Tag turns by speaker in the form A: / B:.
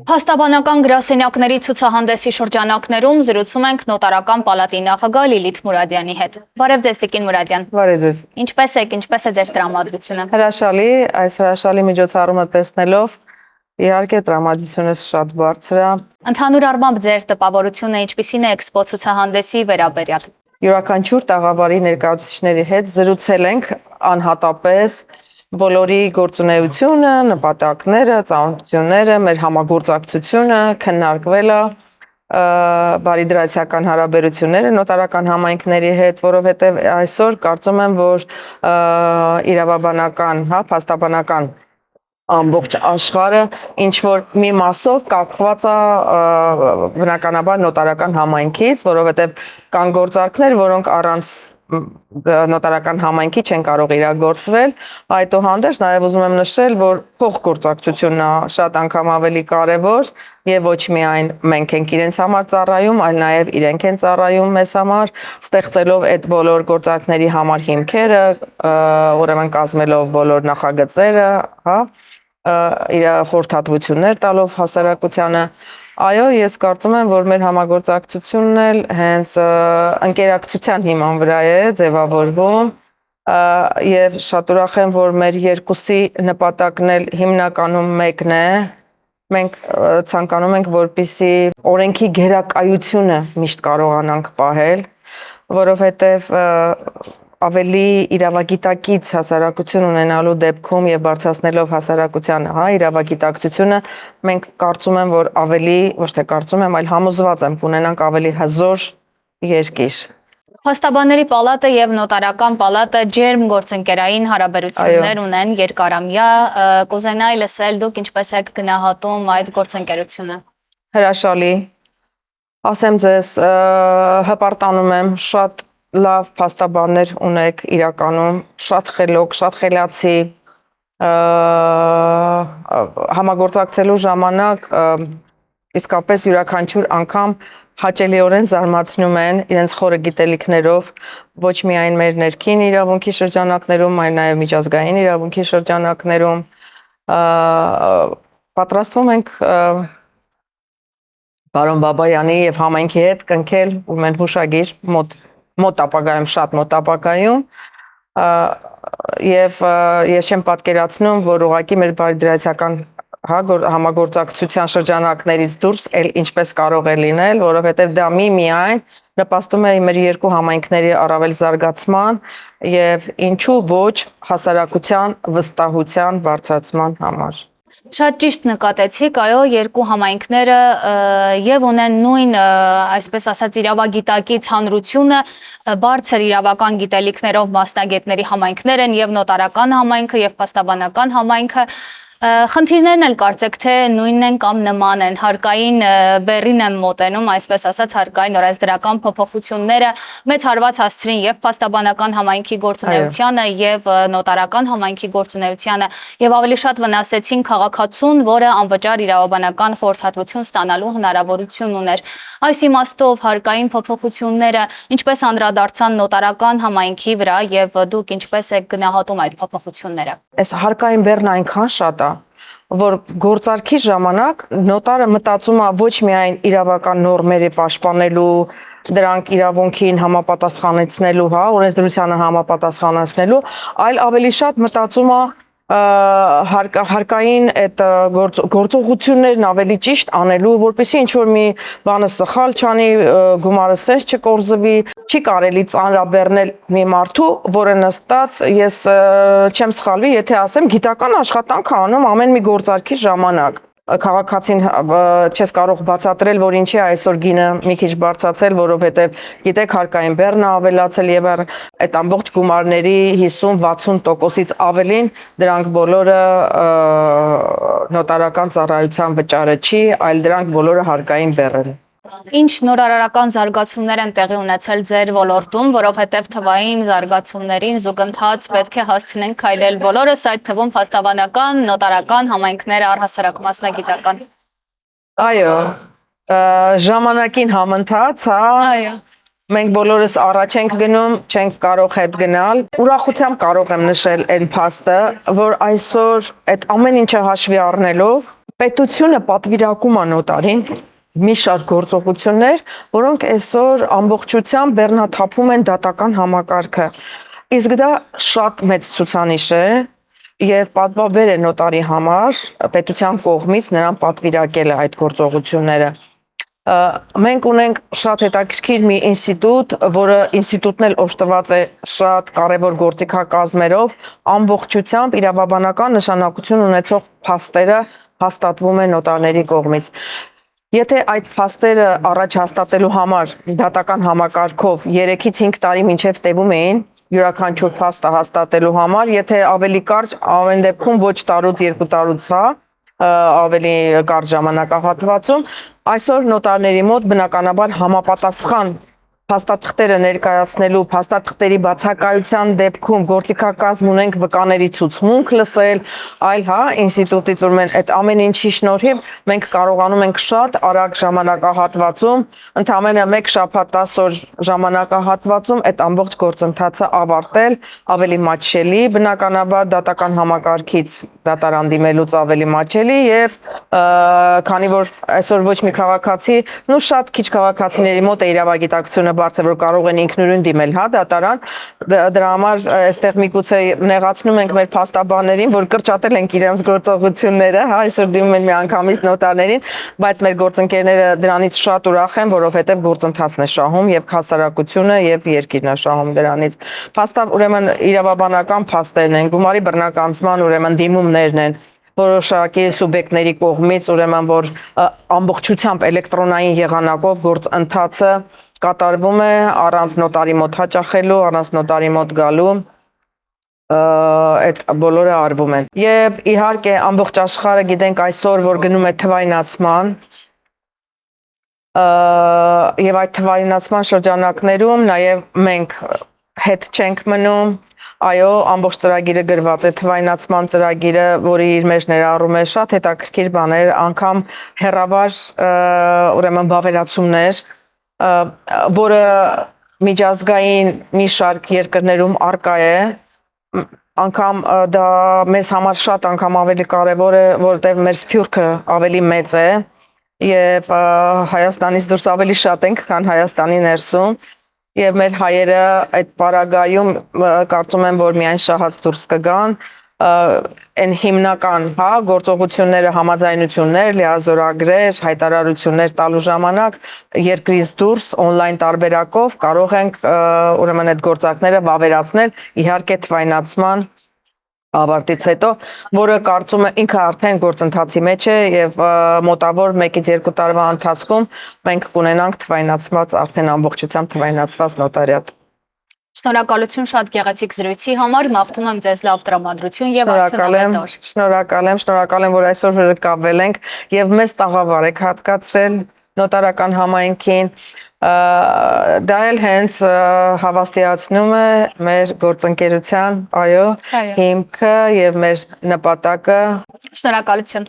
A: Փաստաբանական գրասենյակների ցուցահանդեսի շրջանակներում զրուցում ենք նոտարական պալատի նախագահ Լիլիթ Մուրադյանի հետ։ Բարև ձեզ, Տիկին Մուրադյան։
B: Բարև ձեզ։
A: Ինչպես եք, ինչպես է ձեր տրամադրությունը։
B: Հրաշալի, այս հրաշալի միջոցառումը տեսնելով իհարկե տրամադրությունս շատ բարձր է։
A: Ընդհանուր առմամբ ձեր տպավորությունը ինչպիսին է էքսպո ցուցահանդեսի վերաբերյալ։
B: Յուրաքանչյուր տաղավարի ներկայացուցիչների հետ զրուցել ենք անհատապես բոլորի գործունեությունը, նպատակները, ծանոթությունները, մեր համագործակցությունը քննարկվել է բարիդրացիական հարաբերությունները նոտարական համայնքների հետ, որովհետև այսօր կարծում եմ, որ իրավաբանական, փաստաբանական ամբողջ աշխարհը ինչ որ մի մասով կապված է բնականաբար նոտարական համայնքից, որովհետև կան գործարքներ, որոնք առանց նոտարական համայնքի չեն կարող իրագործվել, այդուհանդերձ նաև ուզում եմ նշել, որ փոխգործակցությունն է շատ անգամ ավելի կարևոր եւ ոչ միայն մենք ենք իրենց համար ծառայում, այլ նաև իրենք են ծառայում մեզ համար, ստեղծելով այդ բոլոր գործարքների համար հիմքերը, ուրեմն կազմելով բոլոր նախագծերը, իր խորհրդատվություններ տալով հասարակությանը։ Այո, ես կարծում եմ, որ մեր համագործակցությունն էլ հենց ընկերակցության հիման վրա է ձևավորվում եւ շատ ուրախ եմ, որ մեր երկուսի նպատակն էլ հիմնականում մեկն է։ Մենք ցանկանում ենք, որպեսզի օրենքի գերակայությունը միշտ կարողանանք պահել, որովհետեւ ավելի իրավագիտակից հասարակություն ունենալու դեպքում եւ բարձրացնելով հասարակության, իրավագիտակցությունը, մենք կարծում եմ, որ ավելի, ոչ թե կարծում եմ, այլ համոզված եմ, կունենանք ավելի հզոր երկիր։
A: Փաստաբանների պալատը եւ նոտարական պալատը ջերմ գործընկերային հարաբերություններ ունեն երկարամյա, կուզենայի լսել դուք ինչպես եք գնահատում այդ գործընկերությունը։
B: Հրաշալի։ Ասեմ ձեզ, հպարտանում եմ, շատ լավ փաստաբաններ ունեք իրականում, շատ խելոք, շատ խելացի, համագործակցելու ժամանակ իսկապես յուրաքանչյուր անգամ հաճելիորեն զարմացնում են իրենց խորը գիտելիքներով ոչ միայն մեր ներքին իրավունքի շրջանակներում, այլ նաև միջազգային իրավունքի շրջանակներում պատրաստվում ենք պարոն Բաբայանի եւ համայնքի հետ կնքել ուրեմն հուշագիր մոտ ապագայում, շատ մոտ ապագայում եւ ես չեմ պատկերացնում, որ ուղղակի մեր բարիդրացիական համագործակցության շրջանակներից դուրս ինչպես կարող է լինել, որովհետև դա միայն նպաստում է մեր երկու համայնքների առավել զարգացման եւ ինչու ոչ հասարակության վստահության բարձրացման համար։
A: Շատ ճիշտ նկատեցիք, այո, երկու համայնքները եւ ունեն նույն, այսպես ասած, իրավագիտակի ցանրությունը, բարձր իրավական գիտելիքներով մասնագետների համայնքներ են եւ նոտարական համայնքը եւ փաստաբանական համայնքը։ Խնդիրներն էլ կարծեք թե նույնն են կամ նման են, հարկային բեռին եմ մոտենում, այսպես ասած, հարկային օրենսդրական փոփոխությունները մեծ հարված հասցրին եւ փաստաբանական համայնքի գործունեությանը եւ նոտարական համայնքի գործունեությանը եւ ավելի շատ վնասեցին քաղաքացուն, որը անվճար իրավաբանական խորհրդատվություն ստանալու հնարավորություն ուներ։ Այս իմաստով հարկային փոփոխությունները ինչպես անդրադարձան նոտարական համայնքի վրա եւ դուք ինչպես եք գնահատում այդ փոփոխությունները։
B: Այս հարկային բեռն այնքան շատ է, որ գործարքի ժամանակ նոտարը մտածում է ոչ միայն իրավական նորմերի պաշտպանելու, դրանք իրավունքին համապատասխանեցնելու, օրենսդրությանը համապատասխանեցնելու, այլ ավելի շատ մտածում է հարկային այդ գործողություններն ավելի ճիշտ անելու, որպեսզի ինչ որ մի բանը սխալ չանի, գումարը սենց չկորզվի, չի կարելի ծանրաբեռնել մի մարդու, որը նստած, ես չեմ սխալվի, եթե ասեմ, գիտական աշխատանք է անում ամեն մի գործարքի ժամանակ։ Քաղաքացին չես կարող բացատրել, որ ինչի այսօր գինը մի քիչ բարձրացել, որովհետև գիտեք հարկային բեռն է ավելացել եւ այդ ամբողջ գումարների 50-60%-ից ավելին դրանք բոլորը նոտարական ծառայության վճարը չի, այլ դրանք բոլորը հարկային բեռ են։
A: Ինչ նորարարական զարգացումներ են տեղի ունեցել ձեր ոլորտում, որովհետև թվային զարգացումներին զուգընթաց պետք է հասցնենք քայլել բոլորս, այդ թվում փաստաբանական, նոտարական համայնքները, առհասարակ մասնագիտական։
B: Այո, ժամանակին համընթաց,
A: Այո։
B: Մենք բոլորս առաջ ենք գնում, չենք կարող հետ գնալ։ Ուրախությամբ կարող եմ նշել այն փաստը, որ այսօր այդ ամեն ինչը հաշվի առնելով Պետությունը պատվիրակում է նոտարին մի շարք գործողություններ, որոնք այսօր ամբողջությամբ բեռնաթափում են դատական համակարգը։ Իսկ դա շատ մեծ ցուցանիշ է եւ պատվաբեր է նոտարի համար պետության կողմից նրան պատվիրակել այդ գործողությունները։ Մենք ունենք շատ հետաքրքիր մի ինստիտուտ, որը ինստիտուտն էլ օժտված է շատ կարևոր գործիքակազմերով, ամբողջությամբ իրավաբանական նշանակություն ունեցող փաստերը հաստատվում են նոտարների կողմից։ Եթե այդ փաստերը առաջ հաստատելու համար դատական համակարգով 3-ից 5 տարի մինչև տևում էին յուրաքանչյուր փաստը հաստատելու համար, եթե ավելի կարճ, ամեն դեպքում ոչ տարուց 2 տարուց, ավելի կարճ ժամանակահատվածում, այսօր նոտարների մոտ բնականաբար համապատասխան փաստաթղթերը ներկայացնելու, փաստաթղթերի բացակայության դեպքում գործիքակազմ ունենք վկաների ցուցմունք լսել, այլ ինստիտուտից ուրեմն այդ ամեն ինչի շնորհիվ մենք կարողանում ենք շատ արագ ժամանակահատվածում, ընդամենը 1 շաբաթ-10 օր ժամանակահատվածում այդ ամբողջ գործընթացը ավարտել, ավելի մատչելի, բնականաբար դատական համակարգից դատարան դիմելուց ավելի մատչելի եւ քանի որ այսօր ոչ մի քաղաքացի, շատ քիչ քաղաքացիների մոտ է իրավագիտակցությունը բարձր, որ կարող են ինքնուրույն դիմել, դատարան, դրա համար այստեղ միգուցե նեղացնում ենք մեր փաստաբաններին, որ կրճատել ենք իրենց գործողությունները, այսօր դիմում են միանգամից նոտարներին, բայց մեր գործընկերները դրանից շատ ուրախ են, որովհետև գործընթացն է շահում եւ հասարակությունը եւ երկիրն է շահում դրանից։ Ուրեմն իրավաբանական փաստերն են, գումարի բռնականացման ուրեմն դիմումներն են որոշակի սուբյեկտների կողմից, ուրեմն որ ամբողջությամբ էլեկտրոնային եղանակով գործընթացը կատարվում է առանց նոտարի մոտ հաճախելու, առանց նոտարի մոտ գալու, այդ բոլորը արվում են։ Եվ իհարկե ամբողջ աշխարհը գիտենք այսօր, որ գնում է թվայնացման, եւ այդ թվայնացման շրջանակներում նաեւ մենք հետ չենք մնում, այո, ամբողջ ծրագիրը գրված է, թվայնացման ծրագիրը, որի իր մեջ ներառում է շատ հետաքրքիր բաներ, անգամ հեռավար ուրեմն վավերացումներ, որը միջազգային մի շարք երկրներում առկա է, անգամ դա մեզ համար շատ անգամ ավելի կարևոր է, որտեղ մեր սփյուռքը ավելի մեծ է եւ Հայաստանից դուրս ավելի շատ ենք, քան Հայաստանի ներսում եւ մեր հայերը այդ պարագայում կարծում եմ, որ միայն շահած դուրս կգան, այն հիմնական, գործողությունները, համաձայնություններ, լիազորագրեր, հայտարարություններ տալու ժամանակ երկրից դուրս on-line տարբերակով կարող ենք ուրեմն այդ գործակները վավերացնել, իհարկե թվայնացման ավարտից հետո, որը կարծում եմ ինքը արդեն գործընթացի մեջ է եւ մոտավոր 1-ից 2 տարվա ընթացքում մենք կունենանք թվայնացված արդեն ամբողջությամբ թվայնացված նոտարիատ։
A: Շնորհակալություն շատ գեղեցիկ զրույցի համար, մաղթում եմ ձեզ լավ տրամադրություն եւ արդյունավետ օր։
B: Շնորհակալ եմ, որ այսօր հրկավել ենք եւ մեծ տաղավար եք հատկացրել նոտարական համայնքին։ Դա էլ հենց հավաստիացնում է մեր գործընկերության, այո, հիմքը եւ մեր նպատակը։
A: Շնորհակալություն։